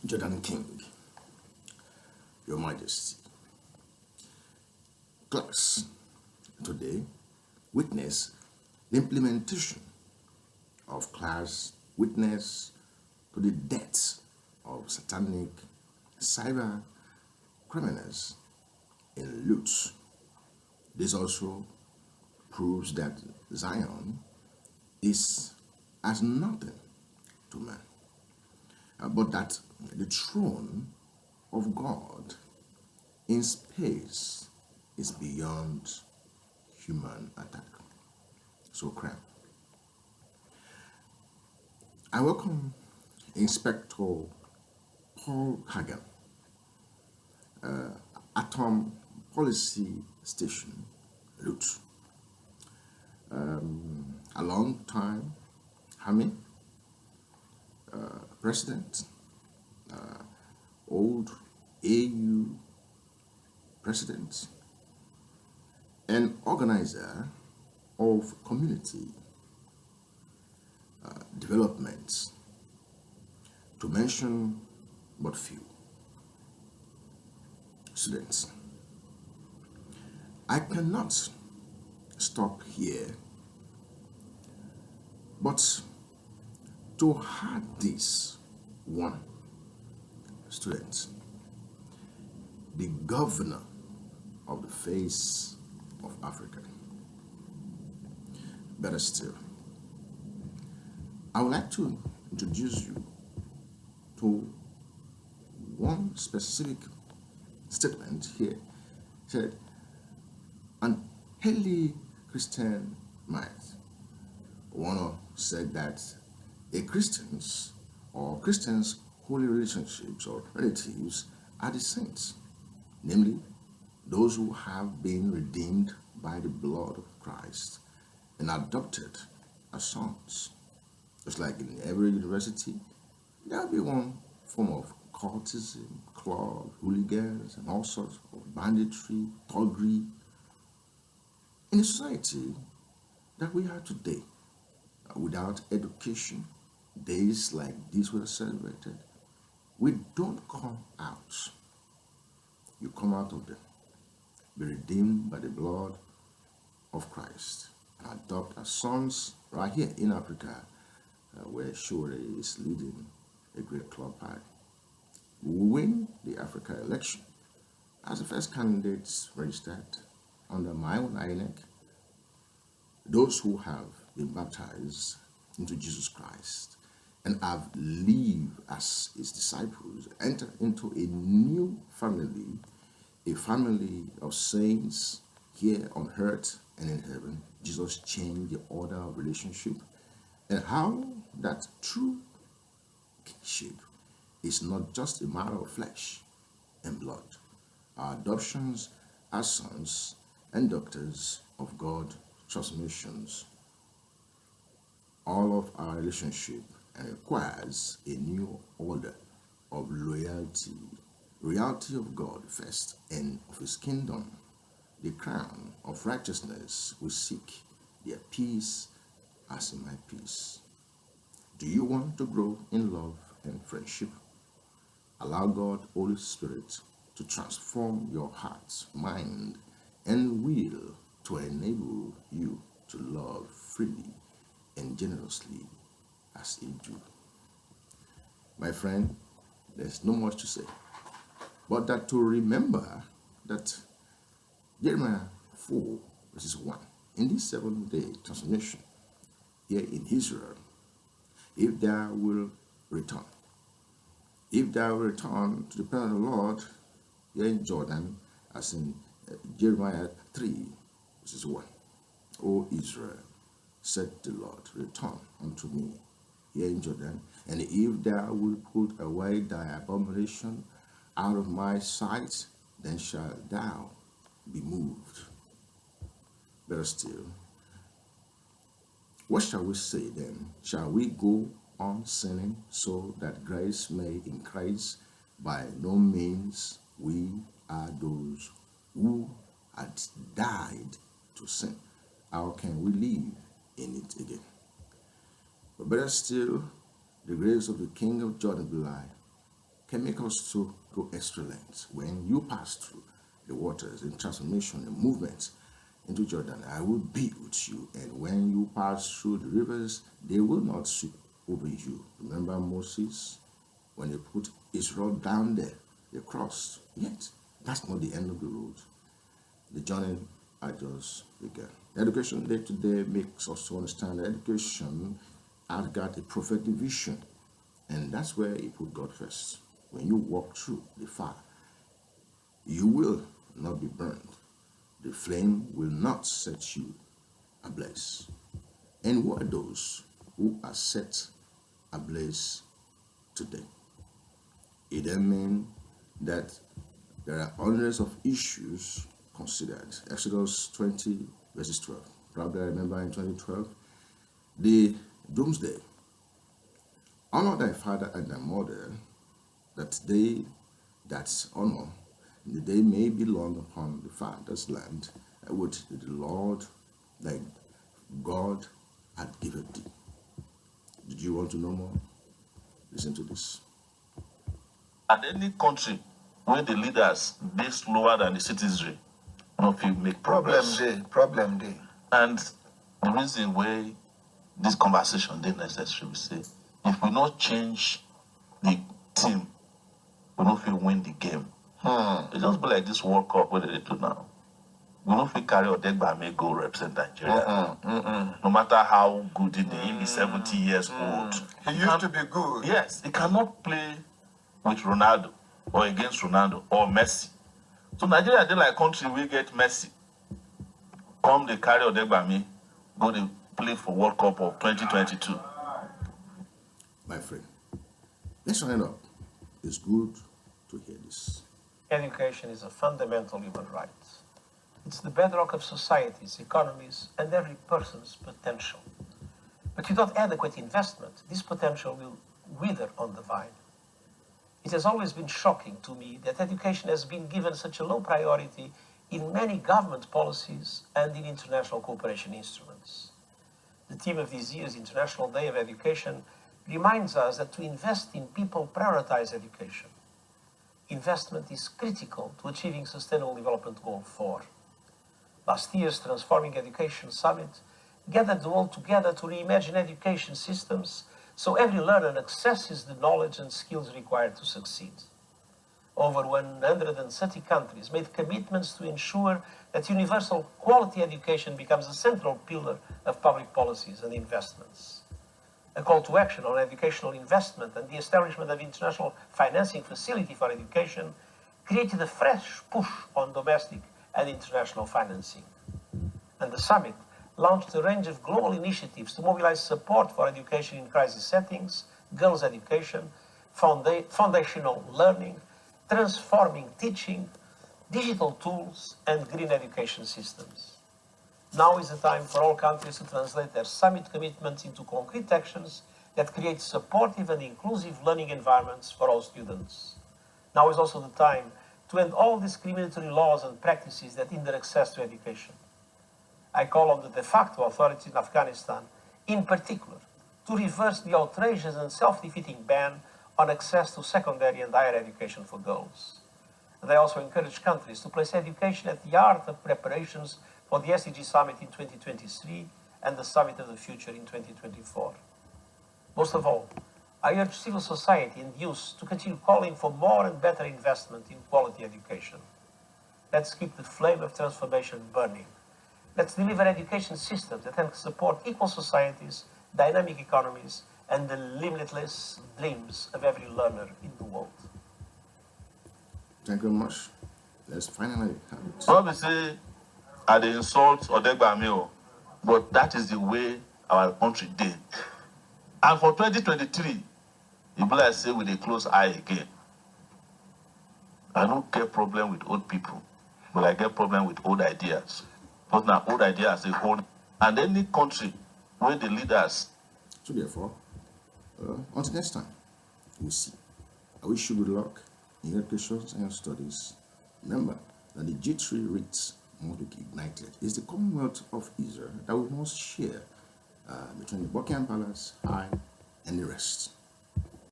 Jordan King, Your Majesty. Class, today witness the implementation of class witness to the deaths of satanic cyber criminals in Lutz. This also proves that Zion is as nothing to man, but that the throne of God in space is beyond human attack. So, crap. I welcome Inspector Paul Hagen, Atom Policy Station, Lutz. A long time Army president, old AU president, and organizer of community developments, to mention but few. Students, I cannot stop here, but to add this one, students, the governor of the face of Africa. Better still, I would like to introduce you to one specific statement here. It said, an early Christian mind. One said that a Christians or Christians' holy relationships or relatives are the saints, namely those who have been redeemed by the blood of Christ and adopted as sons. Just like in every university, there'll be one form of cultism, club, hooligans, and all sorts of banditry, thuggery. In a society that we are today, without education, days like these were celebrated, we don't come out. You come out of them, be redeemed by the blood of Christ, and adopt as sons right here in Africa, where Shore is leading a great club party. We win the Africa election as the first candidates registered under my own INEC. Those who have been baptized into Jesus Christ and have lived as his disciples enter into a new family, a family of saints here on earth and in heaven. Jesus changed the order of relationship, and how that true kingship is not just a matter of flesh and blood. Our adoptions as sons and daughters of God transformations all of our relationship and requires a new order of loyalty, reality of God first and of his kingdom, the crown of righteousness we seek, their peace as in my peace. Do you want to grow in love and friendship? Allow God, Holy Spirit, to transform your heart, mind, and will to enable you to love freely and generously as he do. My friend, there's no much to say, but that to remember that Jeremiah 4 verses 1, in this 7-day transformation here in Israel, if thou will return, if thou will return to the presence of the Lord here in Jordan, as in Jeremiah 3 verses 1, O Israel, said the Lord, return unto me here in Jordan, and if thou wilt put away thy abomination out of my sight, then shalt thou be moved. Better still, what shall we say then? Shall we go on sinning so that grace may increase? By no means. We are those who had died to sin. How can we live in it again? But better still, the grace of the King of Jordan be life, can make us to go extra lengths. When you pass through the waters in transformation and movement into Jordan, I will be with you. And when you pass through the rivers, they will not sweep over you. Remember Moses, when they put Israel down there, they crossed. Yet, that's not the end of the road. The journey I just began. Education day to day makes us to understand that education has got a prophetic vision. And that's where you put God first. When you walk through the fire, you will not be burned. The flame will not set you ablaze. And who are those who are set ablaze today? It then means that there are hundreds of issues considered. Exodus 20, verses 12. Probably I remember in 2012, the doomsday. Honor thy father and thy mother, that they that honor, they may belong upon the father's land, which the Lord thy God had given thee. Did you want to know more? Listen to this. And any country where the leaders dey slower than the citizenry, no fit make progress. Problem day. And the reason why this conversation dey necessary be say, if we not change the team, we no fit win the game. It just be like this World Cup wey they do now. We no fit carry Odegbami go represent Nigeria. No matter how good he be 70 years old. He used to be good. Yes, he cannot play with Ronaldo or against Ronaldo or Messi. So Nigeria dey like country we get Messi. Come they carry Odegbami, go they play for World Cup of 2022. My friend, let's round up. It's good to hear this. Education is a fundamental human right. It's the bedrock of societies, economies, and every person's potential. But without adequate investment, this potential will wither on the vine. It has always been shocking to me that education has been given such a low priority in many government policies and in international cooperation instruments. The theme of this year's International Day of Education reminds us that to invest in people prioritize education. Investment is critical to achieving Sustainable Development Goal 4. Last year's Transforming Education Summit gathered the world together to reimagine education systems so every learner accesses the knowledge and skills required to succeed. Over 130 countries made commitments to ensure that universal quality education becomes a central pillar of public policies and investments. A call to action on educational investment and the establishment of international financing facility for education created a fresh push on domestic and international financing. And the summit launched a range of global initiatives to mobilize support for education in crisis settings, girls' education, foundational learning, transforming teaching, digital tools, and green education systems. Now is the time for all countries to translate their summit commitments into concrete actions that create supportive and inclusive learning environments for all students. Now is also the time to end all discriminatory laws and practices that hinder access to education. I call on the de facto authorities in Afghanistan, in particular, to reverse the outrageous and self-defeating ban on access to secondary and higher education for girls. And I also encourage countries to place education at the heart of preparations for the SDG Summit in 2023 and the Summit of the Future in 2024. Most of all, I urge civil society and youth to continue calling for more and better investment in quality education. Let's keep the flame of transformation burning. Let's deliver education systems that can support equal societies, dynamic economies, and the limitless dreams of every learner in the world. Thank you very much. Let's finally have it. Well, we say, I dey insult Odegbami, but that is the way our country did. And for 2023, it be like say we dey close eye again. I don't get problem with old people, but I get problem with old ideas. Because now old ideas they hold, and any country where the leaders. So therefore, until next time, we'll see. I wish you good luck in your education and your studies. Remember that the G3 REIT must be ignited. It's the Commonwealth of Israel that we must share between the Buckingham Palace, High, and the rest.